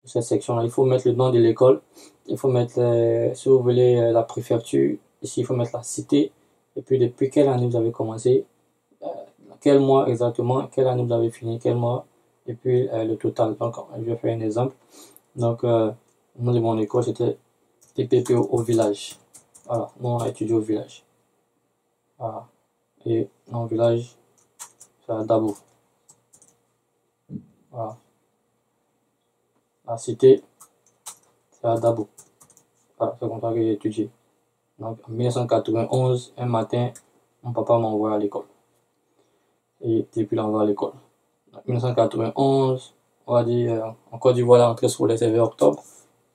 cette section-là. Il faut mettre le nom de l'école. Il faut mettre, si vous voulez, la préfecture. Ici, il faut mettre la cité. Et puis, depuis quelle année vous avez commencé. Quel mois exactement. Quelle année vous avez fini. Quel mois. Et puis, le total. Donc, je vais faire un exemple. Donc, le nom de mon école, c'était TPP au village. Voilà. Nous, on a étudié au village. Voilà. Et mon village, c'est à Dabo. Voilà. La cité, c'est à Dabo. Voilà, c'est comme ça que j'ai étudié. Donc, en 1991, un matin, mon papa m'a envoyé à l'école. Et depuis l'envoi à l'école. En 1991, on va dire, en Côte d'Ivoire, la rentrée scolaire, c'est vers octobre,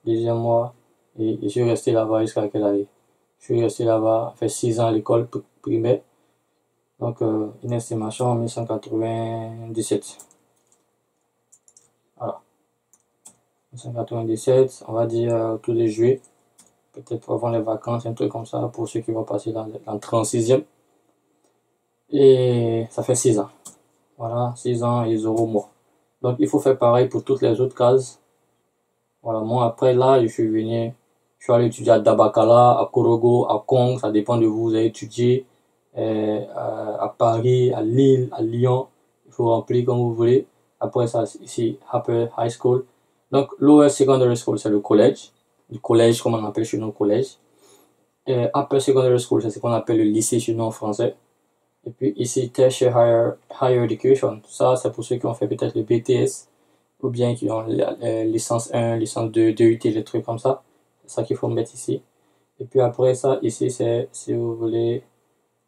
deuxième mois. Et je suis resté là-bas jusqu'à quelle année? Je suis resté là-bas, fait 6 ans à l'école primaire. Donc, une estimation en 1997. Voilà. 1997, on va dire tous les juillet. Peut-être avant les vacances, un truc comme ça, pour ceux qui vont passer dans 36e. Et ça fait 6 ans. Voilà, 6 ans et 0 mois. Donc, il faut faire pareil pour toutes les autres cases. Voilà, moi, après, là, je suis allé étudier à Dabakala, à Korogo, à Kong, ça dépend de vous. Vous avez étudié à Paris, à Lille, à Lyon. Il faut remplir comme vous voulez. Après ça, ici, Upper High School. Donc, Lower Secondary School, c'est le collège. Le collège, comme on appelle chez nous, collège. Upper Secondary School, c'est ce qu'on appelle le lycée chez nous en français. Et puis ici, Tertiary Higher Education. Ça, c'est pour ceux qui ont fait peut-être le BTS ou bien qui ont la licence 1, licence 2, 2UT, les trucs comme ça. C'est ça qu'il faut mettre ici. Et puis après ça, ici, c'est si vous voulez.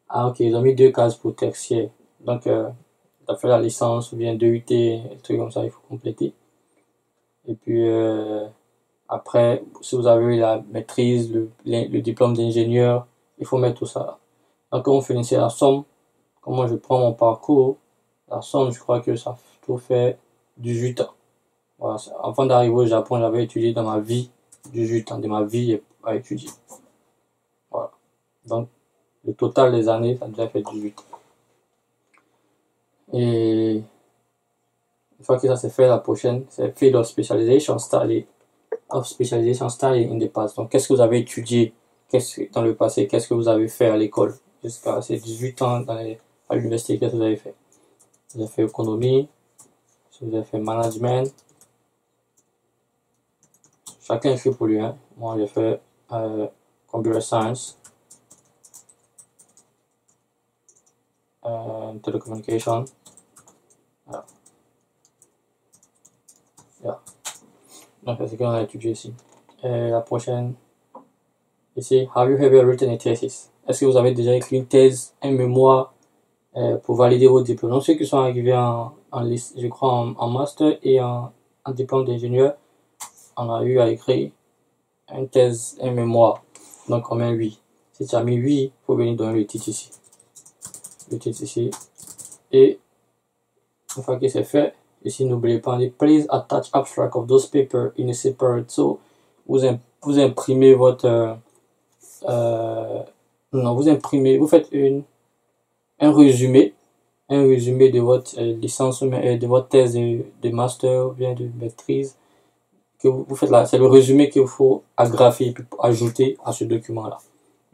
Ah, ok, ils ont mis 2 cases pour tertiaire. Donc, tu as fait la licence ou bien 2UT, des trucs comme ça, il faut compléter. Et puis, après, si vous avez la maîtrise, le diplôme d'ingénieur, il faut mettre tout ça là. Donc, quand on finissait la somme, comment je prends mon parcours, la somme, je crois que ça tout fait 18 ans. Voilà, avant d'arriver au Japon, j'avais étudié dans ma vie 18 ans de ma vie à étudier. Voilà. Donc, le total des années, ça a déjà fait 18 ans. Et une fois que ça s'est fait, la prochaine, c'est Field of Specialization Study in the past. Donc, qu'est-ce que vous avez étudié dans le passé? Qu'est-ce que vous avez fait à l'école? Jusqu'à ces 18 ans à l'université, qu'est-ce que vous avez fait? Vous avez fait économie, vous avez fait management. Chacun écrit pour lui. Hein. Moi, j'ai fait computer science, telecommunication. Voilà. Yeah. Donc, c'est ce qu'on a étudié ici. Et la prochaine, ici, have you ever written a thesis? Est-ce que vous avez déjà écrit une thèse, un mémoire pour valider vos diplômes? Donc, ceux qui sont arrivés je crois, en master et en diplôme d'ingénieur, on a eu à écrire une thèse, un mémoire. Donc, on met 8. Si tu as mis 8, il faut venir donner le titre ici. Le titre ici. Et une fois que c'est fait, ici, n'oubliez pas, please attach abstract of those papers in a separate. So, vous imprimez votre... non, vous faites un résumé de votre licence, de votre thèse de master ou bien de maîtrise. Que vous faites là, c'est le résumé qu'il faut agrafer et ajouter à ce document-là.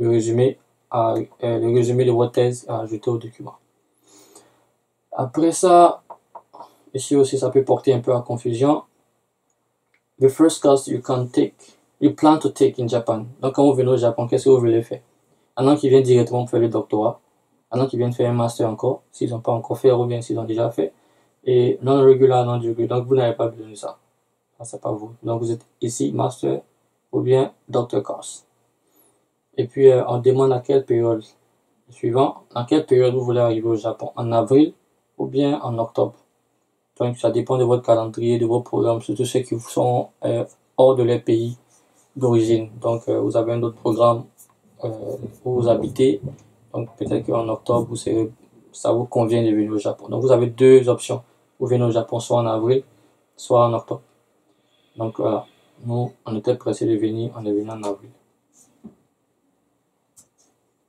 Le résumé de votre thèse à ajouter au document. Après ça, ici aussi, ça peut porter un peu à confusion. The first course you plan to take in Japan. Donc, quand vous venez au Japon, qu'est-ce que vous voulez faire? Un an qui vient directement pour faire le doctorat. Un an qui viennent faire un master encore, s'ils n'ont pas encore fait ou bien s'ils ont déjà fait. Et non-regular, non-degree. Donc, vous n'avez pas besoin de ça. Ça, c'est pas vous. Donc, vous êtes ici, master ou bien doctor course. Et puis, on demande à quelle période suivant, dans quelle période vous voulez arriver au Japon. En avril ou bien en octobre. Donc, ça dépend de votre calendrier, de vos programmes, surtout ceux qui sont hors de leur pays d'origine. Donc, vous avez un autre programme où vous habitez. Donc, peut-être qu'en octobre, ça vous convient de venir au Japon. Donc, vous avez 2 options. Vous venez au Japon soit en avril, soit en octobre. Donc, voilà. Nous, on était pressés de venir. On est venu en avril.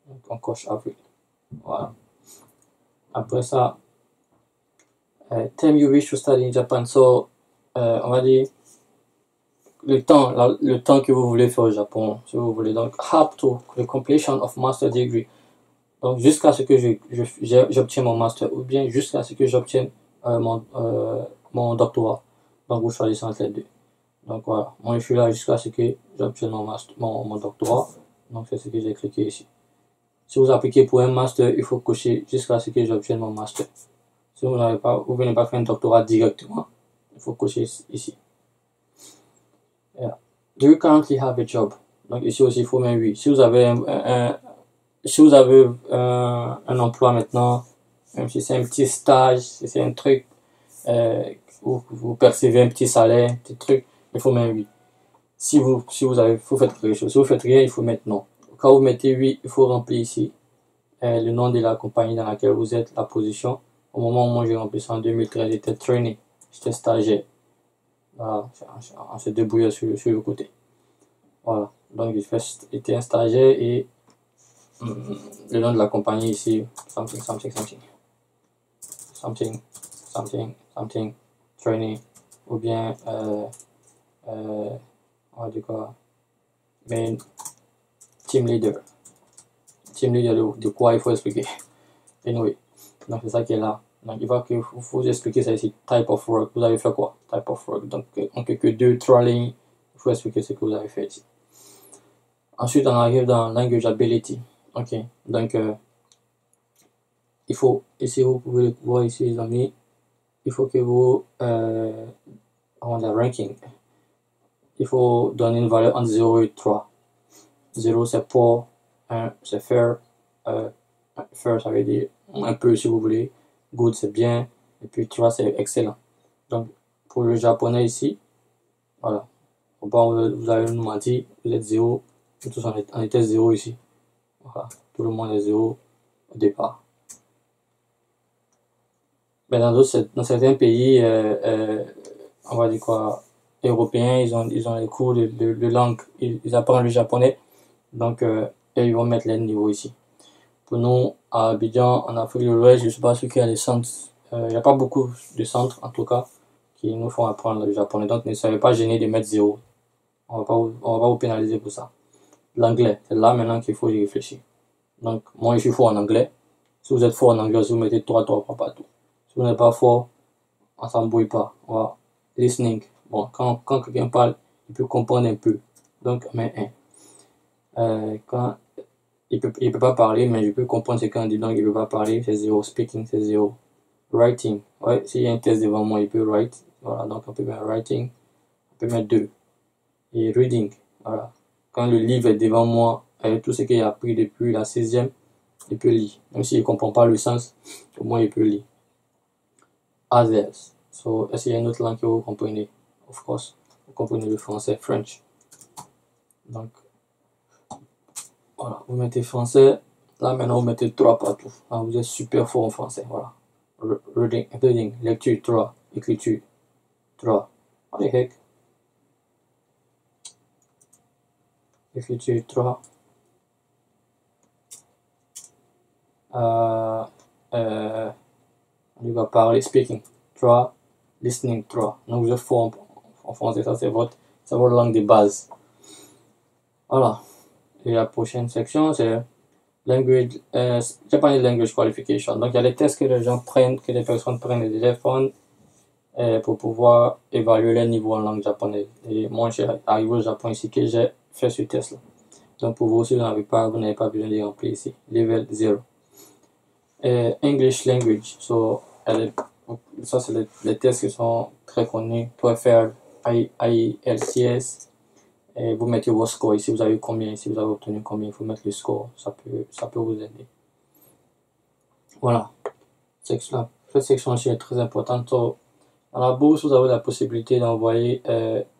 Donc, on coche avril. Voilà. Après ça, time you wish to study in Japan. So, on va dire, le temps que vous voulez faire au Japon, si vous voulez. Donc, up to the completion of master degree. Donc, jusqu'à ce que j'obtienne mon master ou bien jusqu'à ce que j'obtienne mon doctorat. Donc, vous choisissez entre les deux. Donc, voilà. Moi, je suis là jusqu'à ce que j'obtienne mon doctorat. Donc, c'est ce que j'ai cliqué ici. Si vous appliquez pour un master, il faut cocher jusqu'à ce que j'obtienne mon master. Si vous venez pas faire un doctorat directement, il faut cocher ici. Yeah. Do you currently have a job? Donc, ici aussi, il faut mettre oui. Si vous avez un emploi maintenant, même si c'est un petit stage, si c'est un truc, où vous percevez un petit salaire, un petit truc, il faut mettre oui. Si vous faites quelque chose. Si vous faites rien, il faut mettre non. Quand vous mettez oui, il faut remplir ici, le nom de la compagnie dans laquelle vous êtes, la position. Au moment où moi j'ai rempli ça en 2013, j'étais trainee, j'étais stagiaire. Voilà, on se débrouillait sur le côté. Voilà, donc j'étais un stagiaire et le nom de la compagnie ici, something, trainee, ou bien, on va dire quoi, main team leader. Team leader de quoi il faut expliquer. Anyway, donc c'est ça qui est là. Donc il va vous expliquer ça ici, type of work, vous avez fait quoi, type of work. Donc en quelques 2-3 lignes, il faut expliquer ce que vous avez fait ici. Ensuite, on arrive dans language ability. Ok, donc il faut, ici vous pouvez voir ici les amis, il faut que vous, on a ranking, il faut donner une valeur entre 0 et 3. 0 c'est pour, 1 c'est fair, fair ça veut dire un peu si vous voulez, good c'est bien, et puis 3 c'est excellent. Donc pour le japonais ici, voilà, vous allez nous mentir, vous êtes 0, nous tous on était 0 ici. Voilà, tout le monde est 0 au départ. Mais dans certains pays, on va dire quoi, européens, ils ont les cours de langue, ils apprennent le japonais, donc ils vont mettre les niveaux ici. Pour nous, à Abidjan, en Afrique de l'Ouest, je ne sais pas ce qu'il y a des centres, il n'y a pas beaucoup de centres en tout cas qui nous font apprendre le japonais, donc ne soyez pas gênés de mettre 0. On va pas vous pénaliser pour ça. L'anglais, c'est là maintenant qu'il faut y réfléchir. Donc, moi, je suis fort en anglais. Si vous êtes fort en anglais, vous mettez 3 partout. Si vous n'êtes pas fort, on s'embrouille pas. Voilà. Listening. Bon, quand quelqu'un parle, il peut comprendre un peu. Donc, mais quand il peut pas parler, mais je peux comprendre ce qu'on dit. Donc, il peut pas parler, c'est 0. Speaking, c'est 0. Writing. Ouais, s'il y a un test devant moi, il peut write. Voilà, donc on peut mettre writing. On peut mettre 2. Et reading. Voilà. Quand le livre est devant moi, avec tout ce qu'il a appris depuis la 6e, il peut lire. Même s'il ne comprend pas le sens, au moins il peut lire. Others. So, est-ce qu'il y a une autre langue que vous comprenez? Of course. Vous comprenez le français, French. Donc, voilà. Vous mettez français. Là, maintenant, vous mettez 3 partout. Ah, vous êtes super fort en français. Voilà. Reading, lecture, 3. Écriture, 3. What the heck? Écriture, 3. On va parler, speaking, 3. Listening, 3. Donc, vous êtes fort en français. Ça, c'est votre langue de base. Voilà. Et la prochaine section, c'est Japanese Language Qualification. Donc, il y a les tests que les gens prennent, que les personnes prennent des téléphones pour pouvoir évaluer leur niveau en langue japonaise. Et moi, je suis arrivé au Japon ici que j'ai fait ce test-là. Donc, pour vous aussi, vous n'avez pas besoin de remplir ici. Level 0. English Language. Ça, c'est les tests qui sont très connus. TOEFL, IELTS. Et vous mettez vos scores ici, vous avez combien, ici vous avez obtenu combien, il faut mettre le score, ça peut vous aider. Voilà, cette section-ci est très importante. Dans la bourse, vous avez la possibilité d'envoyer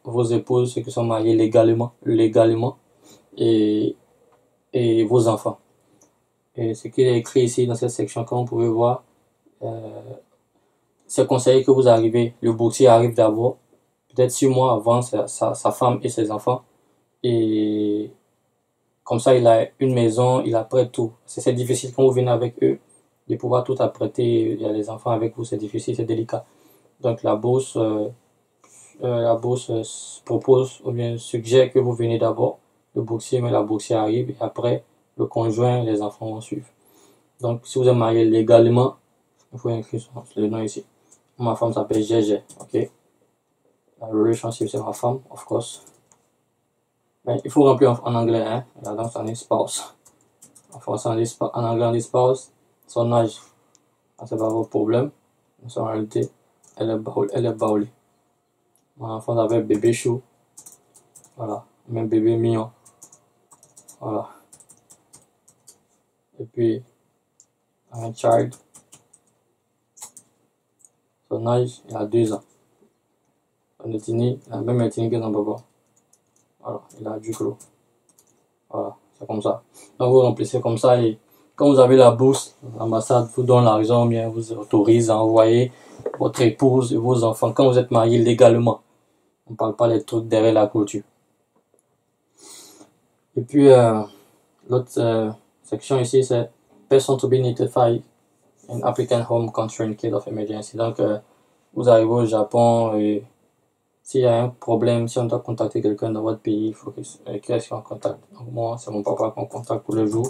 vos épouses, ceux qui sont mariés légalement, et vos enfants. Et ce qu'il est écrit ici dans cette section, comme vous pouvez voir, c'est conseillé que le boursier arrive d'abord, peut-être 6 mois avant sa femme et ses enfants. Et comme ça, il a une maison, il apprête tout. C'est difficile quand vous venez avec eux de pouvoir tout apprêter. Il y a les enfants avec vous, c'est difficile, c'est délicat. Donc la bourse, la bourse propose ou bien suggère que vous venez d'abord, le boursier, mais la boursière arrive et après le conjoint, les enfants vont suivre. Donc si vous êtes marié légalement, il faut écrire le nom ici. Ma femme s'appelle Gégé, ok? La relationship c'est ma femme, of course. Mais il faut remplir en anglais, hein? La danse on dit spouse. En français en anglais on dit spouse. Son âge, c'est pas votre problème. Mais en réalité, elle est baoulée. Mon enfant s'appelle bébé chou. Voilà. Même bébé mignon. Voilà. Et puis, un child. Son âge, il a 2 ans. Son ethnie, il a la même ethnie que son papa. Voilà. Il a du gros. Voilà. C'est comme ça. Donc, vous remplissez comme ça et quand vous avez la bourse, l'ambassade vous donne l'argent, bien vous autorise à envoyer votre épouse et vos enfants quand vous êtes mariés légalement. On ne parle pas des trucs derrière la clôture. Et puis, l'autre section ici, c'est Person to be notified in applicant home country in case of emergency. Donc, vous arrivez au Japon et s'il y a un problème, si on doit contacter quelqu'un dans votre pays, il faut que est-ce qu'on contacte. Donc, moi, c'est mon papa qu'on contacte pour le jour.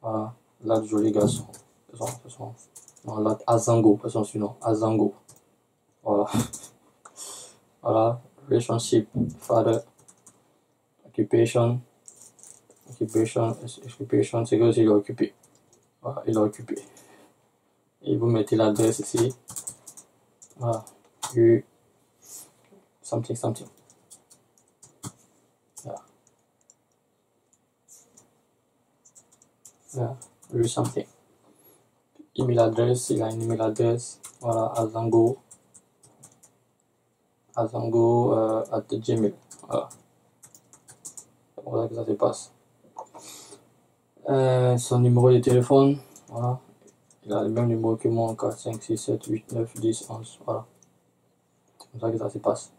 Voilà, là, le joli garçon. Non, là, Azango, c'est son surnom. Azango. Voilà. Voilà. Relationship, father, occupation, c'est que il est occupé. Voilà, il est occupé. Et vous mettez l'adresse ici. Voilà. Something. Yeah. Something. Email adresse, il a une email adresse. Voilà, Azango at Gmail. Voilà. C'est comme ça que ça se passe. Son numéro de téléphone, voilà. Il a le même numéro que moi, 4, 5, 6, 7, 8, 9, 10, 11. Voilà. C'est comme ça que ça se passe.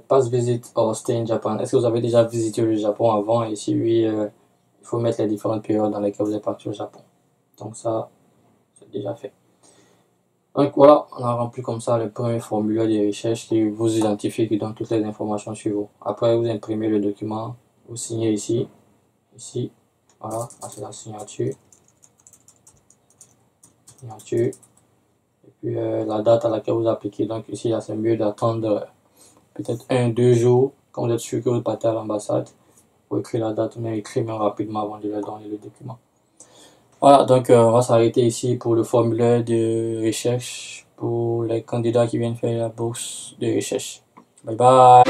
Pass visit or stay in Japan. Est-ce que vous avez déjà visité le Japon avant? Et si oui, il faut mettre les différentes périodes dans lesquelles vous êtes parti au Japon. Donc ça, c'est déjà fait. Donc voilà, on a rempli comme ça le premier formulaire de recherche qui vous identifie, qui donne toutes les informations sur vous. Après, vous imprimez le document, vous signez ici, voilà, c'est la signature, et puis la date à laquelle vous appliquez. Donc ici, là, c'est mieux d'attendre peut-être 1-2 jours, quand vous êtes sûr que vous partez à l'ambassade, pour écrire la date, mais écrire rapidement avant de leur donner le document. Voilà, donc on va s'arrêter ici pour le formulaire de recherche pour les candidats qui viennent faire la bourse de recherche. Bye bye!